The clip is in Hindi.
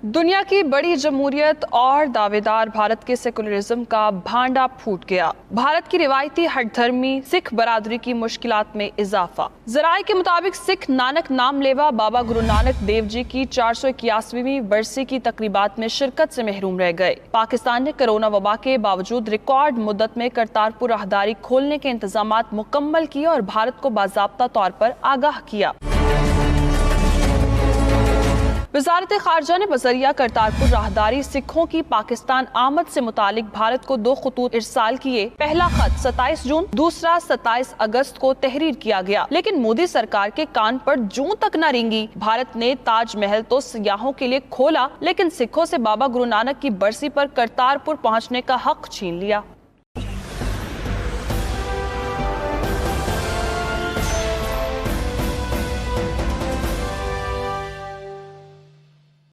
दुनिया की बड़ी जमहूरियत और दावेदार भारत के सेकुलरिज्म का भांडा फूट गया। भारत की रिवायती हठधर्मी सिख बरादरी की मुश्किलात में इजाफा। जराये के मुताबिक सिख नानक नाम लेवा बाबा गुरु नानक देव जी की 481वीं बरसी की तकरीबात में शिरकत से महरूम रह गए। पाकिस्तान ने कोरोना वबा के बावजूद रिकॉर्ड मुद्दत में करतारपुर राहदारी खोलने के इंतजाम मुकम्मल किए और भारत को बाज़ाब्ता तौर पर आगाह किया। वज़ारत ख़ारजा ने बज़रिया करतारपुर राहदारी सिखों की पाकिस्तान आमद से मुतालिक भारत को 2 खतूत इरसाल किए। पहला खत 27 जून, दूसरा 27 अगस्त को तहरीर किया गया, लेकिन मोदी सरकार के कान पर जूं तक न रेंगी। भारत ने ताजमहल तो सियाहों के लिए खोला, लेकिन सिखों से बाबा गुरु नानक की बरसी पर करतारपुर पहुंचने का हक छीन लिया।